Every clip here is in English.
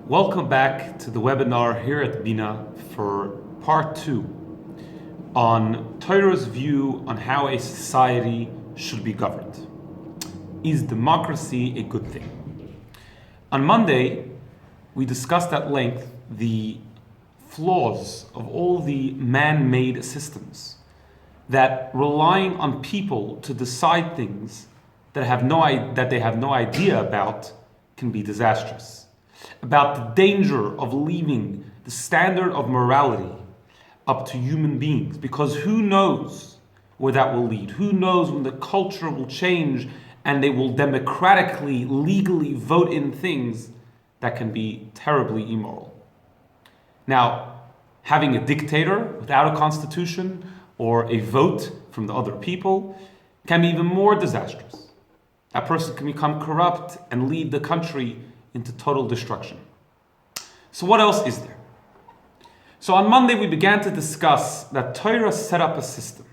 Welcome back to the webinar here at BINA for part 2 on Torah's view on how a society should be governed. Is democracy a good thing? On Monday, we discussed at length the flaws of all the man-made systems that relying on people to decide things that they have no idea about can be disastrous. About the danger of leaving the standard of morality up to human beings, because who knows where that will lead? Who knows when the culture will change and they will democratically, legally vote in things that can be terribly immoral. Now, having a dictator without a constitution or a vote from the other people can be even more disastrous. That person can become corrupt and lead the country into total destruction. So what else is there? So on Monday we began to discuss that Torah set up a system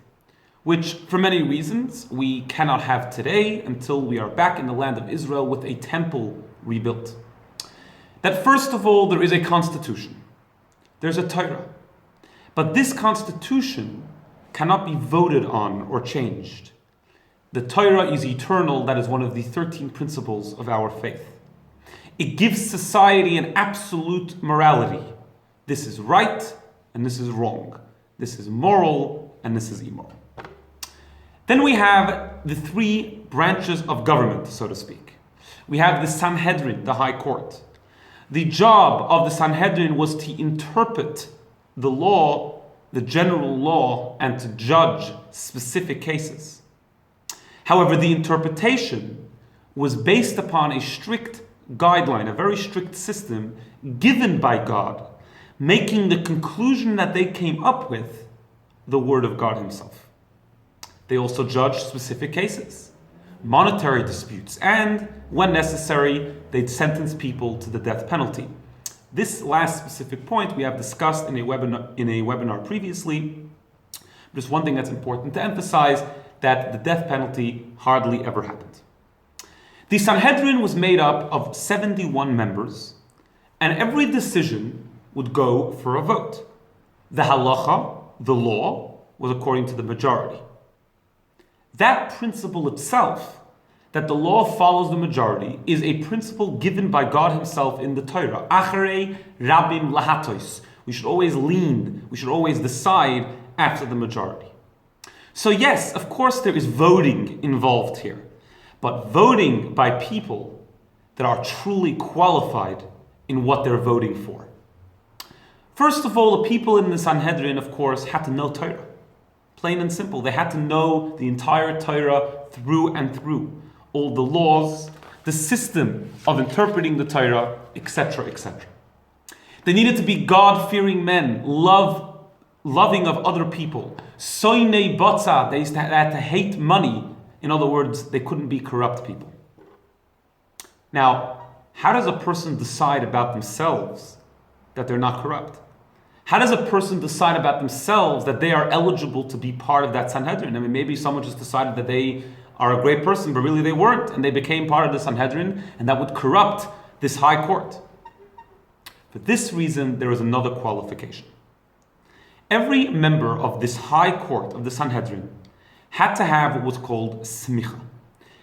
which for many reasons we cannot have today until we are back in the land of Israel with a temple rebuilt. That first of all there is a constitution. There's a Torah. But this constitution cannot be voted on or changed. The Torah is eternal. That is one of the 13 principles of our faith. It gives society an absolute morality. This is right and this is wrong. This is moral and this is immoral. Then we have the three branches of government, so to speak. We have the Sanhedrin, the High Court. The job of the Sanhedrin was to interpret the law, the general law, and to judge specific cases. However, the interpretation was based upon a strict guideline, a very strict system given by God, making the conclusion that they came up with the word of God himself. They also judged specific cases, monetary disputes, and when necessary, they'd sentence people to the death penalty. This last specific point we have discussed in a webinar previously. Just one thing that's important to emphasize, that the death penalty hardly ever happened. The Sanhedrin was made up of 71 members, and every decision would go for a vote. The halacha, the law, was according to the majority. That principle itself, that the law follows the majority, is a principle given by God himself in the Torah. Acharei rabim lahatos. We should always lean, we should always decide after the majority. So yes, of course there is voting involved here, but voting by people that are truly qualified in what they're voting for. First of all, the people in the Sanhedrin, of course, had to know Torah. Plain and simple. They had to know the entire Torah through and through. All the laws, the system of interpreting the Torah, etc., etc. They needed to be God-fearing men, loving of other people. Soinei batza, they had to hate money. In other words, they couldn't be corrupt people. Now, how does a person decide about themselves that they're not corrupt? How does a person decide about themselves that they are eligible to be part of that Sanhedrin? I mean, maybe someone just decided that they are a great person, but really they weren't, and they became part of the Sanhedrin, and that would corrupt this high court. For this reason, there is another qualification. Every member of this high court of the Sanhedrin had to have what was called smicha.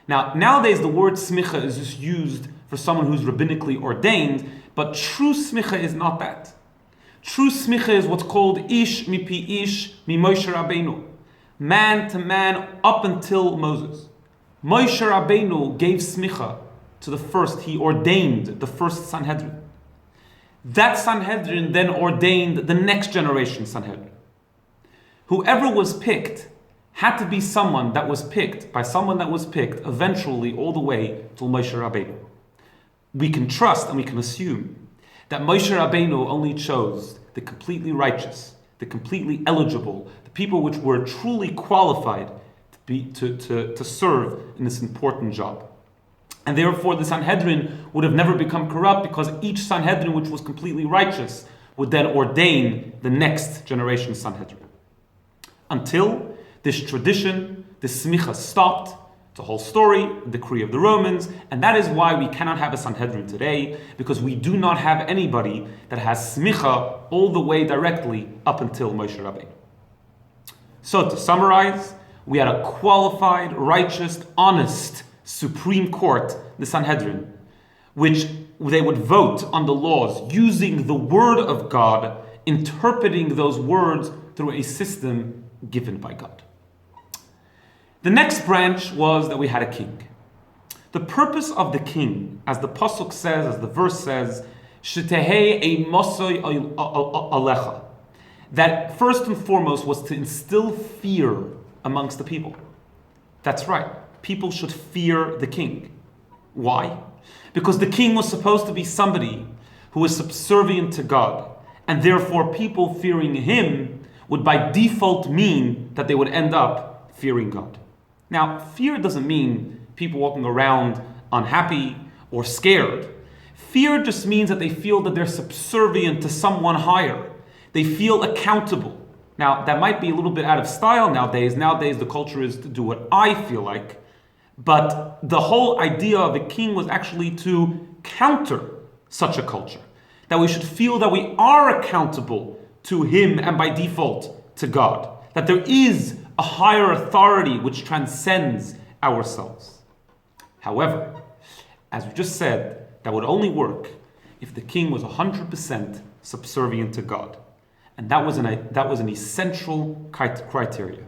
Now, nowadays the word smicha is just used for someone who's rabbinically ordained, but true smicha is not that. True smicha is what's called ish mipi ish mi Moshe Rabbeinu. Man to man up until Moses. Moshe Rabbeinu gave smicha to the first, he ordained the first Sanhedrin. That Sanhedrin then ordained the next generation Sanhedrin. Whoever was picked had to be someone that was picked by someone that was picked eventually all the way till Moshe Rabbeinu. We can trust and we can assume that Moshe Rabbeinu only chose the completely righteous, the completely eligible, the people which were truly qualified to serve in this important job. And therefore the Sanhedrin would have never become corrupt, because each Sanhedrin which was completely righteous would then ordain the next generation Sanhedrin. Until this tradition, this smicha stopped It's a whole story, a decree of the Romans, and that is why we cannot have a Sanhedrin today, because we do not have anybody that has smicha all the way directly up until Moshe Rabbeinu. So to summarize, we had a qualified, righteous, honest Supreme Court, the Sanhedrin, which they would vote on the laws using the word of God, interpreting those words through a system given by God. The next branch was that we had a king. The purpose of the king, as the pasuk says, as the verse says, "Shetehei a mosoi alecha," that first and foremost was to instill fear amongst the people. That's right. People should fear the king. Why? Because the king was supposed to be somebody who was subservient to God, and therefore people fearing him would by default mean that they would end up fearing God. Now, fear doesn't mean people walking around unhappy or scared. Fear just means that they feel that they're subservient to someone higher. They feel accountable. Now, that might be a little bit out of style nowadays. Nowadays, the culture is to do what I feel like. But the whole idea of a king was actually to counter such a culture. That we should feel that we are accountable to him and by default to God. That there is a higher authority which transcends ourselves. However, as we just said, that would only work if the king was 100% subservient to God. And that was an essential criteria.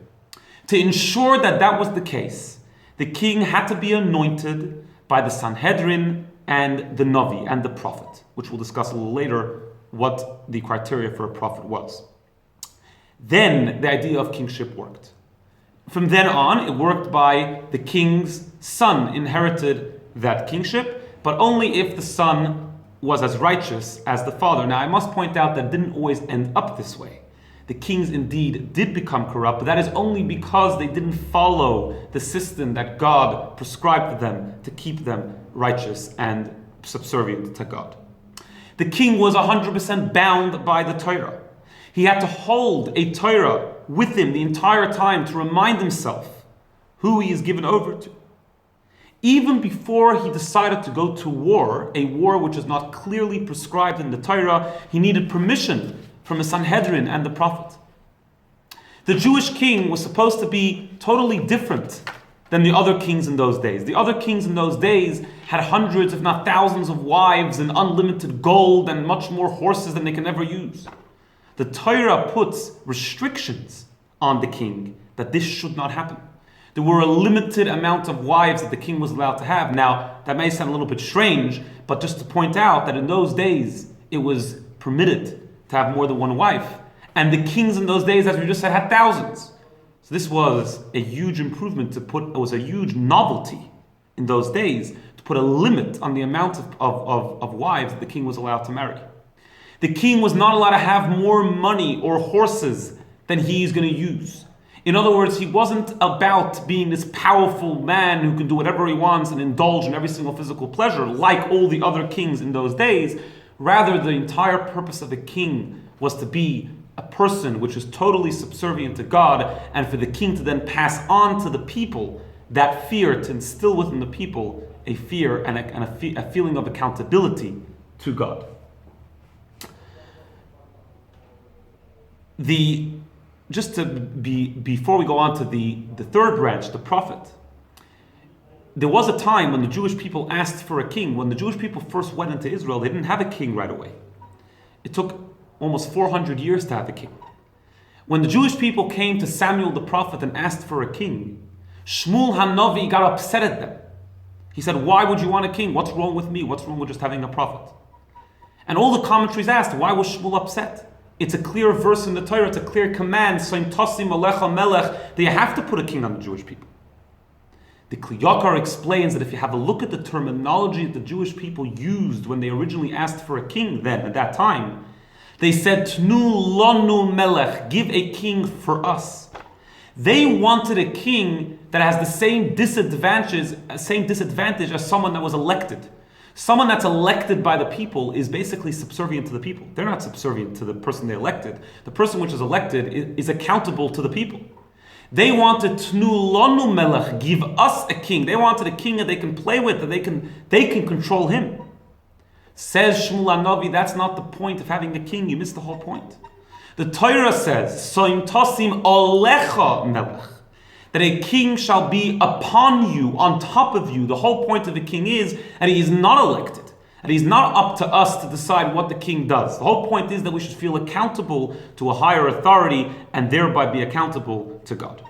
To ensure that that was the case, the king had to be anointed by the Sanhedrin and the Navi and the prophet, which we'll discuss a little later what the criteria for a prophet was. Then the idea of kingship worked. From then on, it worked by the king's son inherited that kingship, but only if the son was as righteous as the father. Now, I must point out that it didn't always end up this way. The kings indeed did become corrupt, but that is only because they didn't follow the system that God prescribed to them to keep them righteous and subservient to God. The king was 100% bound by the Torah. He had to hold a Torah with him the entire time to remind himself who he is given over to. Even before he decided to go to war, a war which is not clearly prescribed in the Torah, he needed permission from the Sanhedrin and the prophet. The Jewish king was supposed to be totally different than the other kings in those days. The other kings in those days had hundreds, if not thousands, of wives and unlimited gold and much more horses than they can ever use. The Torah puts restrictions on the king that this should not happen. There were a limited amount of wives that the king was allowed to have. Now, that may sound a little bit strange, but just to point out that in those days, it was permitted to have more than one wife. And the kings in those days, as we just said, had thousands. So this was a huge improvement it was a huge novelty in those days to put a limit on the amount of wives that the king was allowed to marry. The king was not allowed to have more money or horses than he's going to use. In other words, he wasn't about being this powerful man who can do whatever he wants and indulge in every single physical pleasure like all the other kings in those days. Rather, the entire purpose of the king was to be a person which is totally subservient to God, and for the king to then pass on to the people that fear, to instill within the people a fear and a feeling of accountability to God. Before we go on to the third branch, the prophet, there was a time when the Jewish people asked for a king. When the Jewish people first went into Israel, they didn't have a king right away. It took almost 400 years to have a king. When the Jewish people came to Samuel the prophet and asked for a king, Shmuel HaNavi got upset at them. He said, "Why would you want a king? What's wrong with me? What's wrong with just having a prophet?" And all the commentaries asked, why was Shmuel upset? It's a clear verse in the Torah, it's a clear command, that you have to put a king on the Jewish people. The Kli Yakar explains that if you have a look at the terminology that the Jewish people used when they originally asked for a king then, at that time, they said, Tnu lanu melech, give a king for us. They wanted a king that has the same disadvantage as someone that was elected. Someone that's elected by the people is basically subservient to the people. They're not subservient to the person they elected. The person which is elected is accountable to the people. They wanted Tnu Lanu Melech, give us a king. They wanted a king that they can play with, that they can control him. Says Shmuel HaNavi, that's not the point of having a king. You missed the whole point. The Torah says, Soim Tosim Olecha Melech, that a king shall be upon you, on top of you. The whole point of a king is that he is not elected, and he's not up to us to decide what the king does. The whole point is that we should feel accountable to a higher authority and thereby be accountable to God.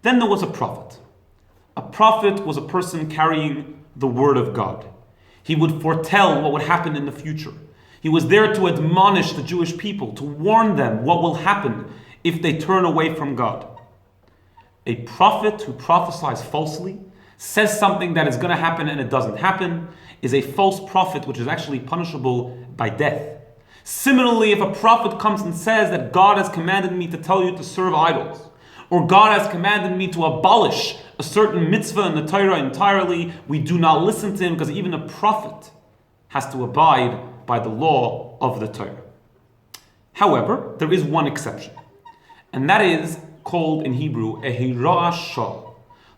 Then there was a prophet. A prophet was a person carrying the word of God. He would foretell what would happen in the future. He was there to admonish the Jewish people, to warn them what will happen if they turn away from God. A prophet who prophesies falsely, says something that is going to happen and it doesn't happen, is a false prophet, which is actually punishable by death. Similarly, if a prophet comes and says that God has commanded me to tell you to serve idols, or God has commanded me to abolish a certain mitzvah in the Torah entirely, we do not listen to him, because even a prophet has to abide by the law of the Torah. However, there is one exception, and that is called in Hebrew a hirah shah.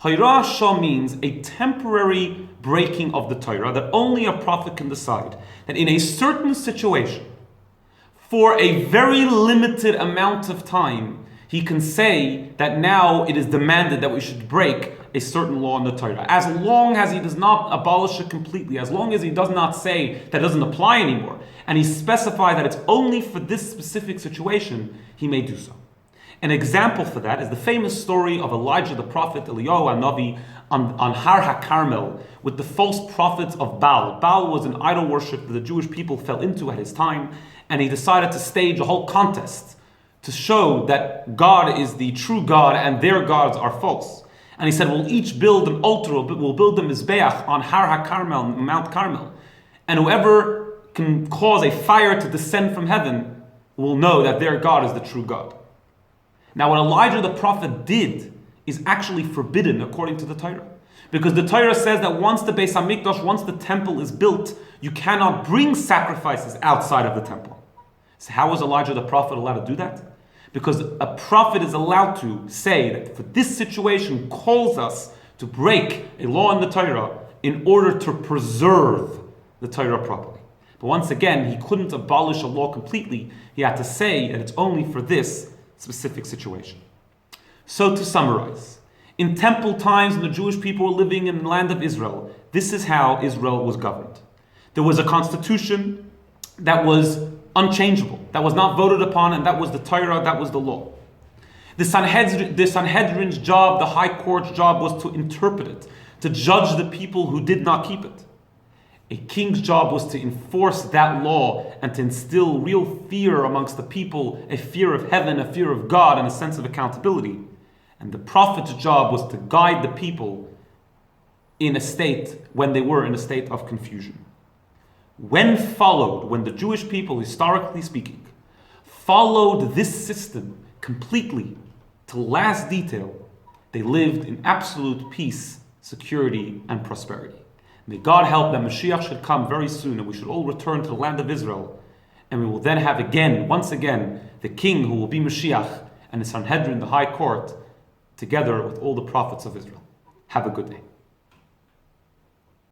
Hirah shah means a temporary breaking of the Torah that only a prophet can decide that in a certain situation, for a very limited amount of time, he can say that now it is demanded that we should break a certain law in the Torah. As long as he does not abolish it completely, as long as he does not say that it doesn't apply anymore, and he specifies that it's only for this specific situation, he may do so. An example for that is the famous story of Elijah the prophet, Eliyahu HaNavi, on Har HaKarmel, with the false prophets of Baal. Baal was an idol worship that the Jewish people fell into at his time, and he decided to stage a whole contest to show that God is the true God and their gods are false. And he said, we'll each build an altar, we'll build a mizbeach on Har HaKarmel, Mount Carmel, and whoever can cause a fire to descend from heaven will know that their God is the true God. Now, what Elijah the prophet did is actually forbidden according to the Torah. Because the Torah says that once the Beis HaMikdash, once the temple is built, you cannot bring sacrifices outside of the temple. So how was Elijah the prophet allowed to do that? Because a prophet is allowed to say that for this situation calls us to break a law in the Torah in order to preserve the Torah properly. But once again, he couldn't abolish a law completely. He had to say that it's only for this specific situation. So to summarize, in temple times when the Jewish people were living in the land of Israel, this is how Israel was governed. There was a constitution that was unchangeable, that was not voted upon, and that was the Torah, that was the law. The Sanhedrin's job, the high court's job, was to interpret it, to judge the people who did not keep it. A king's job was to enforce that law and to instill real fear amongst the people, a fear of heaven, a fear of God, and a sense of accountability. And the prophet's job was to guide the people in a state when they were in a state of confusion. When the Jewish people, historically speaking, followed this system completely to last detail, they lived in absolute peace, security, and prosperity. May God help that Mashiach should come very soon and we should all return to the land of Israel, and we will then have once again, the king who will be Mashiach and the Sanhedrin, the high court, together with all the prophets of Israel. Have a good day.